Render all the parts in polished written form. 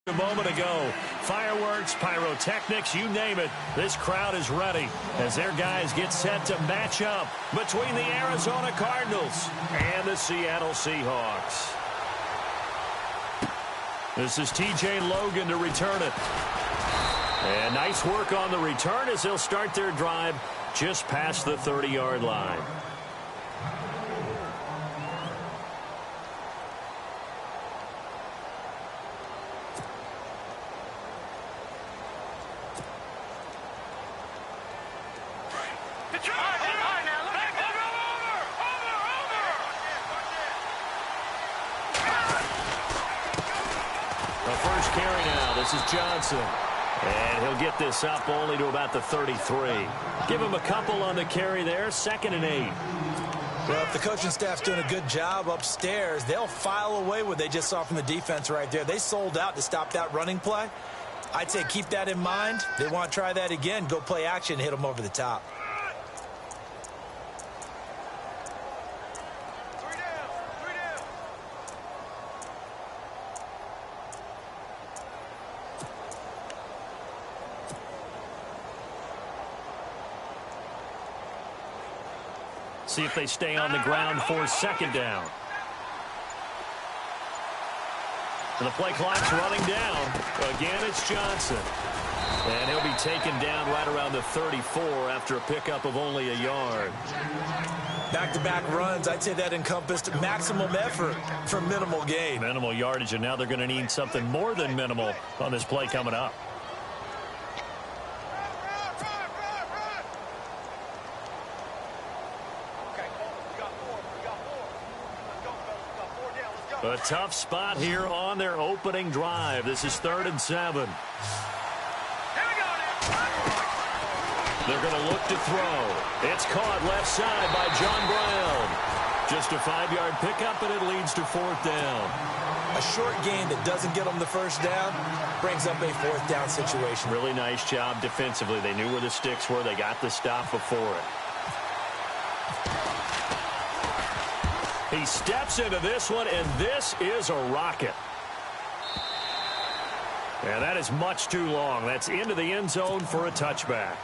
A moment ago, fireworks, pyrotechnics, you name it, this crowd is ready as their guys get set to match up between the Arizona Cardinals and the Seattle Seahawks. This is TJ Logan to return it. And nice work on the return as they'll start their drive just past the 30-yard line. This is Johnson, and he'll get this up only to about the 33. Give him a couple on the carry there, 2nd and 8. Well, if the coaching staff's doing a good job upstairs, they'll file away what they just saw from the defense right there. They sold out to stop that running play. I'd say keep that in mind. They want to try that again, go play action, hit them over the top. See if they stay on the ground for 2nd down. And the play clock's running down. Again, it's Johnson. And he'll be taken down right around the 34 after a pickup of only a yard. Back-to-back runs, I'd say that encompassed maximum effort for minimal gain. Minimal yardage, and now they're going to need something more than minimal on this play coming up. A tough spot here on their opening drive. This is 3rd and 7. They're going to look to throw. It's caught left side by John Brown. Just a 5-yard pickup, and it leads to 4th down. A short gain that doesn't get them the 1st down brings up a 4th down situation. Really nice job defensively. They knew where the sticks were. They got the stop before it. He steps into this one, and this is a rocket. And that is much too long. That's into the end zone for a touchback.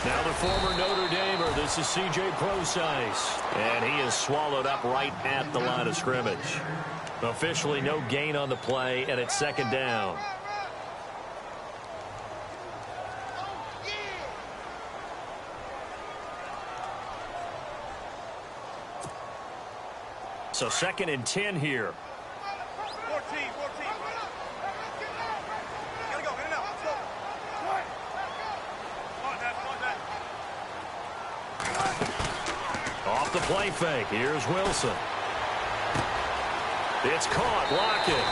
Now the former Notre Damer, this is C.J. Procise, and he is swallowed up right at the line of scrimmage. Officially no gain on the play, and it's 2nd down. So 2nd and 10 here. Off the play fake. Here's Wilson. It's caught. Lockett.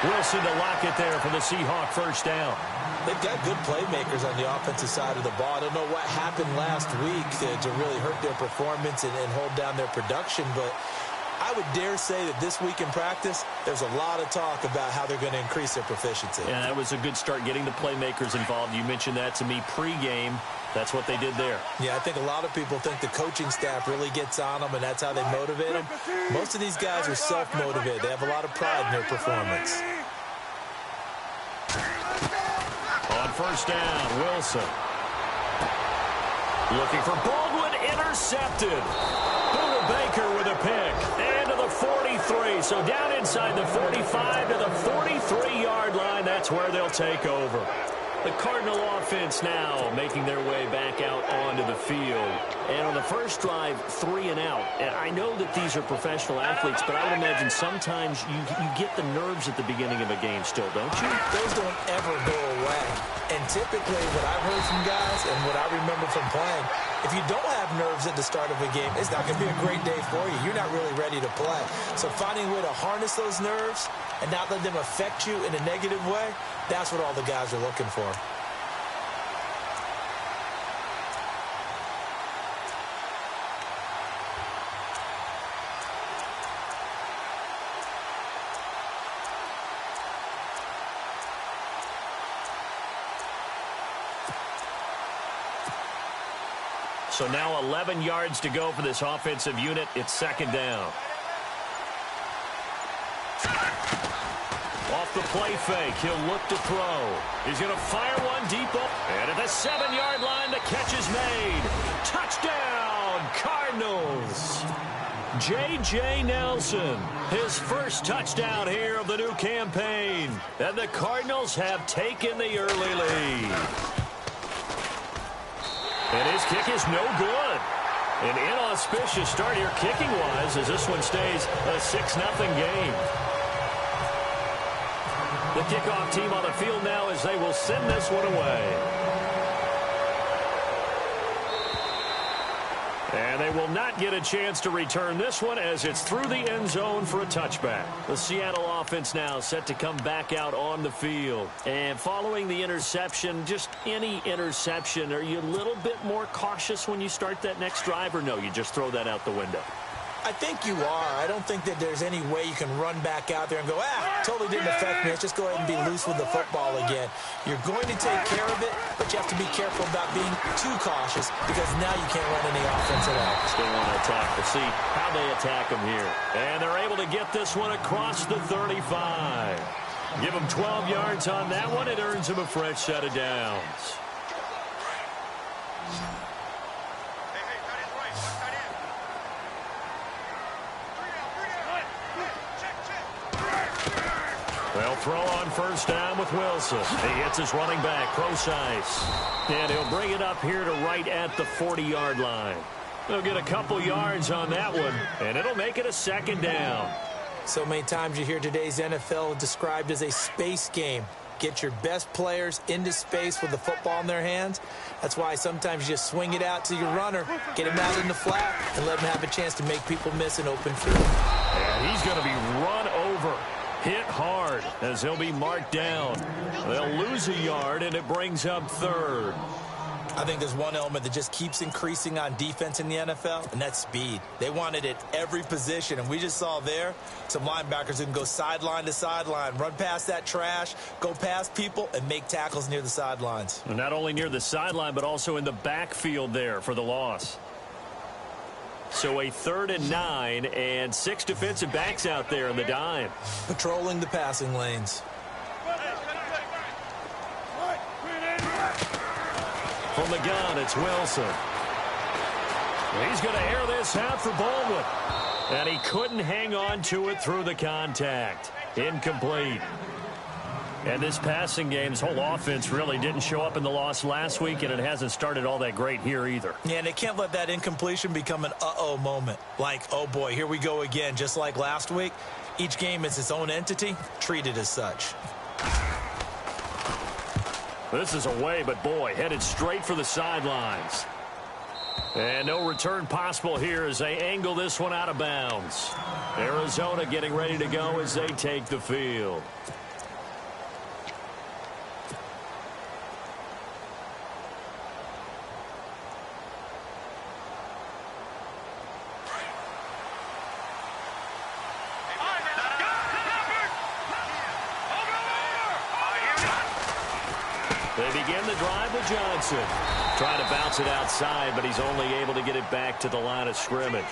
Wilson to Lockett there for the Seahawk 1st down. They've got good playmakers on the offensive side of the ball. I don't know what happened last week to really hurt their performance and hold down their production, but I would dare say that this week in practice, there's a lot of talk about how they're going to increase their proficiency. Yeah, that was a good start getting the playmakers involved. You mentioned that to me pregame. That's what they did there. Yeah, I think a lot of people think the coaching staff really gets on them, and that's how they motivate them. Most of these guys are self-motivated. They have a lot of pride in their performance. On 1st down, Wilson. Looking for Baldwin, intercepted. Buda Baker with a pick. And to the 43. So down inside the 45 to the 43-yard line. That's where they'll take over. The Cardinal offense now making their way back out onto the field. And on the first drive, 3 and out. And I know that these are professional athletes, but I would imagine sometimes you get the nerves at the beginning of a game still, don't you? Those don't ever go away. And typically what I've heard from guys and what I remember from playing, if you don't have nerves at the start of a game, it's not going to be a great day for you. You're not really ready to play. So finding a way to harness those nerves and not let them affect you in a negative way, that's what all the guys are looking for. So now 11 yards to go for this offensive unit. It's second down. Off the play fake, he'll look to throw. He's going to fire one deep. And at the 7-yard line, the catch is made. Touchdown, Cardinals. J.J. Nelson, his first touchdown here of the new campaign. And the Cardinals have taken the early lead. And his kick is no good. An inauspicious start here kicking-wise as this one stays a 6-0 game. The kickoff team on the field now as they will send this one away. And they will not get a chance to return this one as it's through the end zone for a touchback. The Seattle offense now set to come back out on the field. And following the interception, just any interception, are you a little bit more cautious when you start that next drive, or no, you just throw that out the window? I think you are. I don't think that there's any way you can run back out there and go, totally didn't affect me. Let's just go ahead and be loose with the football again. You're going to take care of it, but you have to be careful about being too cautious because now you can't run any offense at all. Still want to attack. We'll see how they attack them here. And they're able to get this one across the 35. Give them 12 yards on that one. It earns them a fresh set of downs. They'll throw on first down with Wilson. He hits his running back, Procise. And he'll bring it up here to right at the 40-yard line. They'll get a couple yards on that one, and it'll make it a second down. So many times you hear today's NFL described as a space game. Get your best players into space with the football in their hands. That's why sometimes you just swing it out to your runner, get him out in the flat, and let him have a chance to make people miss an open field. And he's going to be run over. Hit hard as he'll be marked down. They'll lose a yard, and it brings up third. I think there's one element that just keeps increasing on defense in the NFL, and that's speed. They want it at every position, and we just saw there some linebackers who can go sideline to sideline, run past that trash, go past people, and make tackles near the sidelines. And not only near the sideline, but also in the backfield there for the loss. So a 3rd and 9, and 6 defensive backs out there in the dime. Patrolling the passing lanes. From the gun, it's Wilson. He's going to air this out for Baldwin. And he couldn't hang on to it through the contact. Incomplete. And this passing game, this whole offense really didn't show up in the loss last week, and it hasn't started all that great here either. Yeah, and they can't let that incompletion become an uh-oh moment. Like, oh boy, here we go again, just like last week. Each game is its own entity, treated as such. This is away, but boy, headed straight for the sidelines. And no return possible here as they angle this one out of bounds. Arizona getting ready to go as they take the field. They begin the drive with Johnson. Trying to bounce it outside, but he's only able to get it back to the line of scrimmage.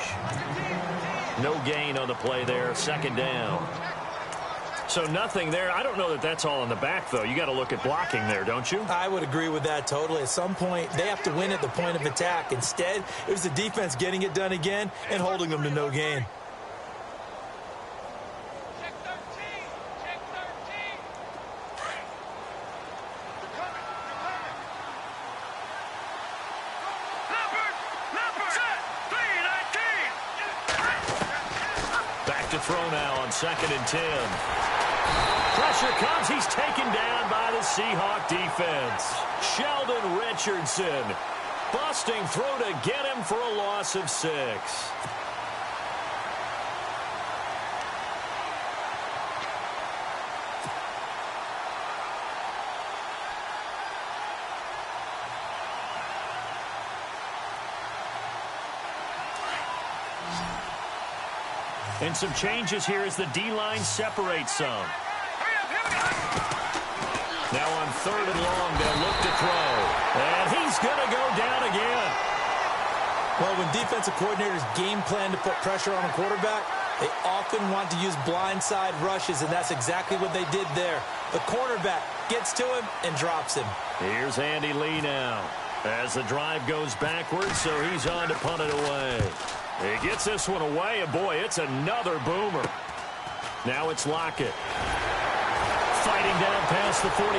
No gain on the play there. Second down. So nothing there. I don't know that that's all in the back, though. You got to look at blocking there, don't you? I would agree with that totally. At some point, they have to win at the point of attack. Instead, it was the defense getting it done again and holding them to no gain. Throw now on 2nd and 10. Pressure comes. He's taken down by the Seahawk defense. Sheldon Richardson busting through to get him for a loss of 6. And some changes here as the D-line separates some. Now on 3rd and long, they'll look to throw. And he's going to go down again. Well, when defensive coordinators game plan to put pressure on a quarterback, they often want to use blindside rushes, and that's exactly what they did there. The cornerback gets to him and drops him. Here's Andy Lee now as the drive goes backwards, so he's on to punt it away. He gets this one away, and boy, it's another boomer. Now it's Lockett. Fighting down past the 45.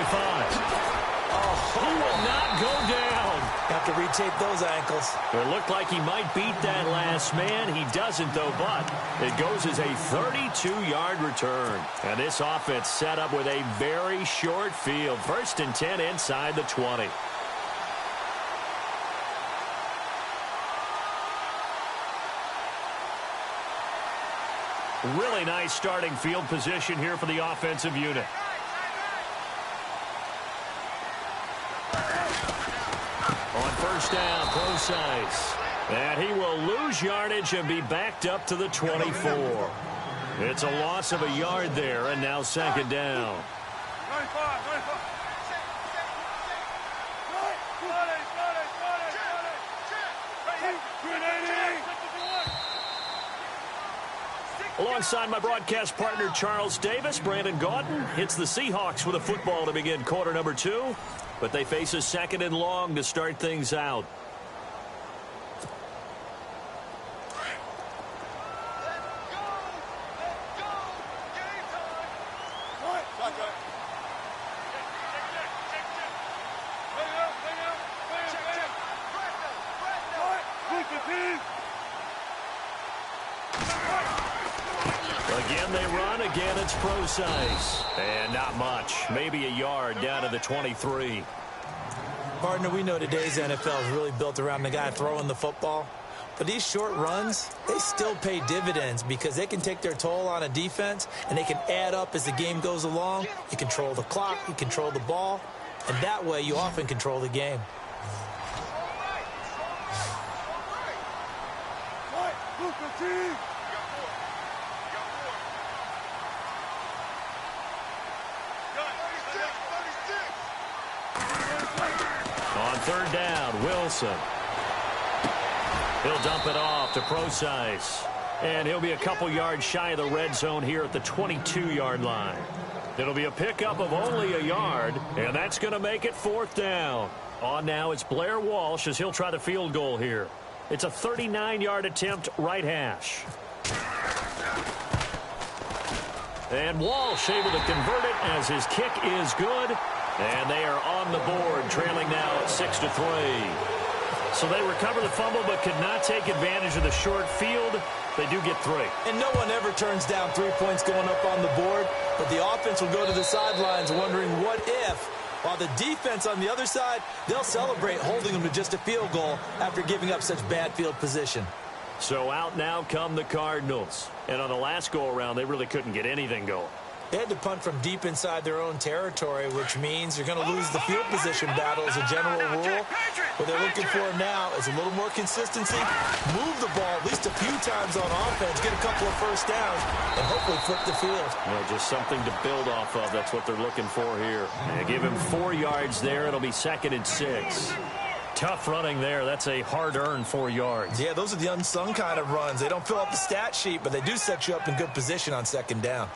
Oh, he will not go down. Have to retake those ankles. It looked like he might beat that last man. He doesn't, though, but it goes as a 32-yard return. And this offense set up with a very short field. 1st and 10 inside the 20. Really nice starting field position here for the offensive unit. On 1st down, Procise. And he will lose yardage and be backed up to the 24. It's a loss of a yard there, and now 2nd down. Alongside my broadcast partner, Charles Davis, Brandon Gaudin hits the Seahawks with a football to begin quarter number 2. But they face a 2nd and long to start things out. Again they run, again it's Procise. And not much, maybe a yard down to the 23. Partner, we know today's NFL is really built around the guy throwing the football. But these short runs, they still pay dividends because they can take their toll on a defense and they can add up as the game goes along. You control the clock, you control the ball, and that way you often control the game. On 3rd down, Wilson. He'll dump it off to Procise. And he'll be a couple yards shy of the red zone here at the 22-yard line. It'll be a pickup of only a yard, and that's going to make it 4th down. On now, it's Blair Walsh as he'll try the field goal here. It's a 39-yard attempt, right hash. And Walsh able to convert it as his kick is good. And they are on the board, trailing now at 6-3. So they recover the fumble but could not take advantage of the short field. They do get 3. And no one ever turns down 3 points going up on the board, but the offense will go to the sidelines wondering what if. While the defense on the other side, they'll celebrate holding them to just a field goal after giving up such bad field position. So out now come the Cardinals. And on the last go-around, they really couldn't get anything going. They had to punt from deep inside their own territory, which means you're going to lose the field position battle as a general rule. What they're looking for now is a little more consistency, move the ball at least a few times on offense, get a couple of 1st downs, and hopefully flip the field. Just something to build off of. That's what they're looking for here. And give him 4 yards there. It'll be 2nd and 6. Tough running there. That's a hard-earned 4 yards. Yeah, those are the unsung kind of runs. They don't fill up the stat sheet, but they do set you up in good position on 2nd down.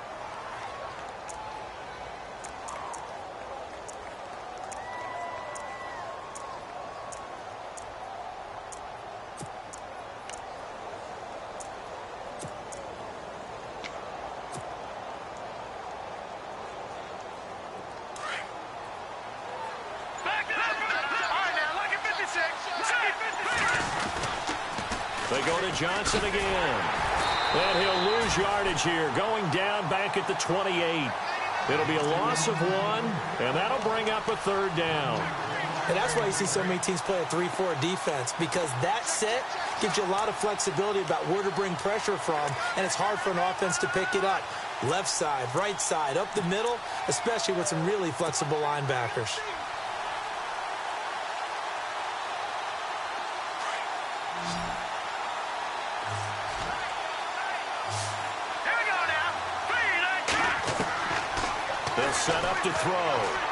They go to Johnson again. And he'll lose yardage here, going down back at the 28. It'll be a loss of 1, and that'll bring up a 3rd down. And that's why you see so many teams play a 3-4 defense, because that set gives you a lot of flexibility about where to bring pressure from, and it's hard for an offense to pick it up. Left side, right side, up the middle, especially with some really flexible linebackers. They'll set up to throw.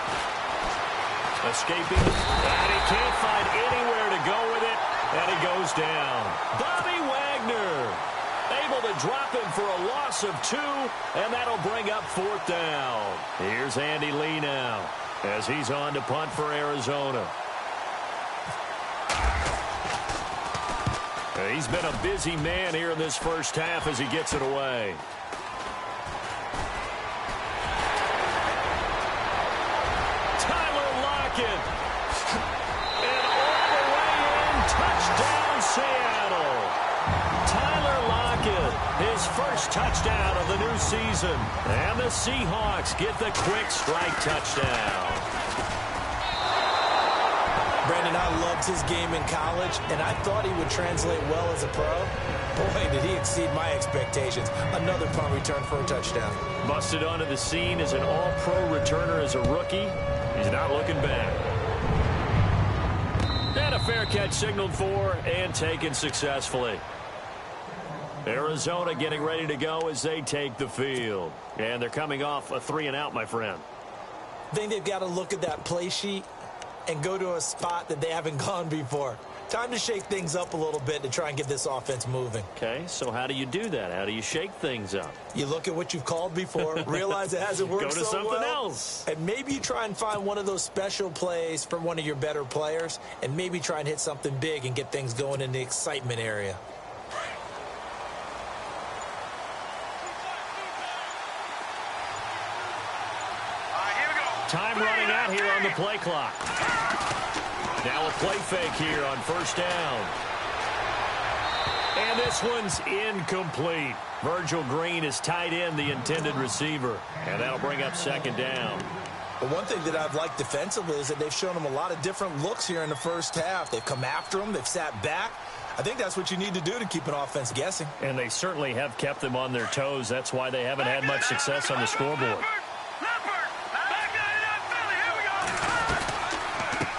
Escaping, and he can't find anywhere to go with it, And he goes down. Bobby Wagner able to drop him for a loss of 2, and that'll bring up 4th down. Here's Andy Lee now as he's on to punt for Arizona. He's been a busy man here in this first half as he gets it away. Tyler Lockett. And all the way in, touchdown Seattle. Tyler Lockett, his first touchdown of the new season. And the Seahawks get the quick strike touchdown. Brandon, I loved his game in college, and I thought he would translate well as a pro. Boy, did he exceed my expectations. Another punt return for a touchdown. Busted onto the scene as an all-pro returner as a rookie. He's not looking back. And a fair catch signaled for and taken successfully. Arizona getting ready to go as they take the field. And they're coming off a 3-and-out, my friend. I think they've got to look at that play sheet and go to a spot that they haven't gone before. Time to shake things up a little bit to try and get this offense moving. Okay, so how do you do that? How do you shake things up? You look at what you've called before, realize it hasn't worked so well. Go to something else. And maybe you try and find one of those special plays from one of your better players, and maybe try and hit something big and get things going in the excitement area. Time running out here on the play clock. Now a play fake here on 1st down. And this one's incomplete. Virgil Green is tied in the intended receiver. And that'll bring up 2nd down. But one thing that I've liked defensively is that they've shown them a lot of different looks here in the first half. They've come after them. They've sat back. I think that's what you need to do to keep an offense guessing. And they certainly have kept them on their toes. That's why they haven't had much success on the scoreboard.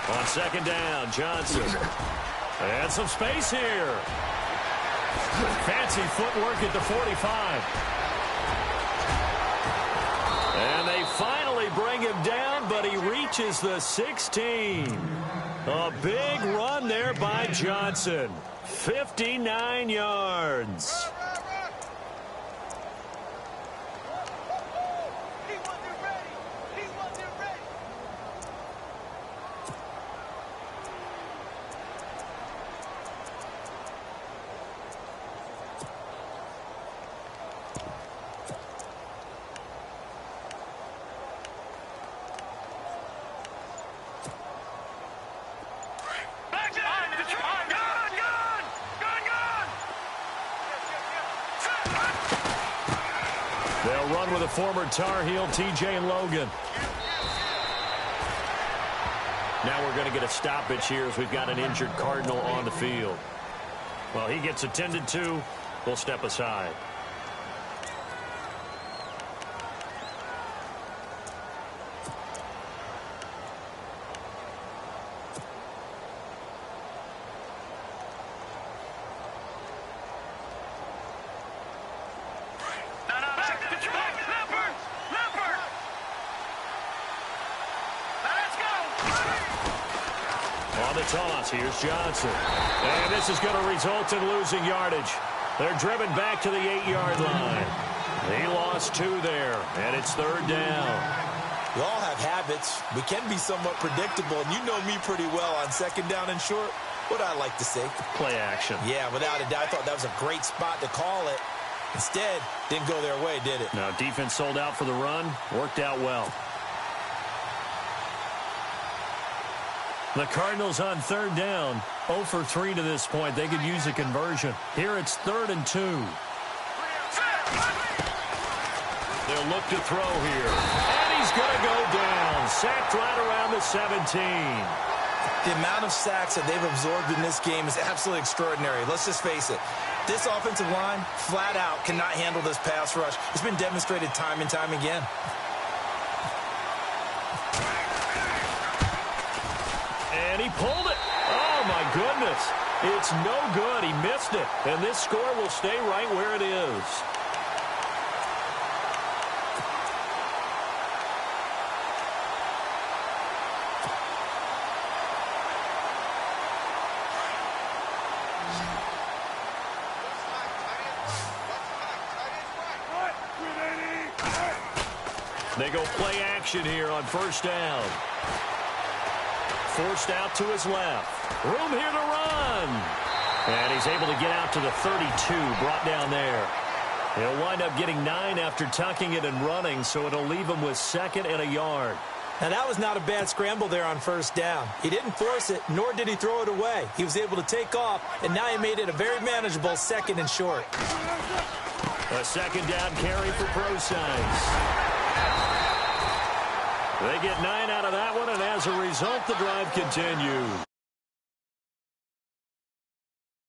On 2nd down, Johnson. And some space here. Fancy footwork at the 45. And they finally bring him down, but he reaches the 16. A big run there by Johnson. 59 yards. They'll run with a former Tar Heel, T.J. Logan. Now we're going to get a stoppage here as we've got an injured Cardinal on the field. Well, he gets attended to. We'll step aside. Toss. Here's Johnson. And this is going to result in losing yardage. They're driven back to the 8-yard line. He lost 2 there, and it's 3rd down. We all have habits. We can be somewhat predictable, and you know me pretty well on 2nd down and short. What I like to see. Play action. Yeah, without a doubt. I thought that was a great spot to call it. Instead, didn't go their way, did it? Now, defense sold out for the run. Worked out well. The Cardinals on 3rd down, 0 for 3 to this point. They could use a conversion. Here it's 3rd and 2. They'll look to throw here. And he's going to go down. Sacked right around the 17. The amount of sacks that they've absorbed in this game is absolutely extraordinary. Let's just face it. This offensive line, flat out, cannot handle this pass rush. It's been demonstrated time and time again. And he pulled it. Oh, my goodness. It's no good. He missed it. And this score will stay right where it is. They go play action here on first down. Forced out to his left. Room here to run. And he's able to get out to the 32, brought down there. He'll wind up getting 9 after tucking it and running, so it'll leave him with 2nd and a yard. Now, that was not a bad scramble there on first down. He didn't force it, nor did he throw it away. He was able to take off, and now he made it a very manageable 2nd and short. A 2nd down carry for ProScience. They get 9 out of that one, and as a result, the drive continues.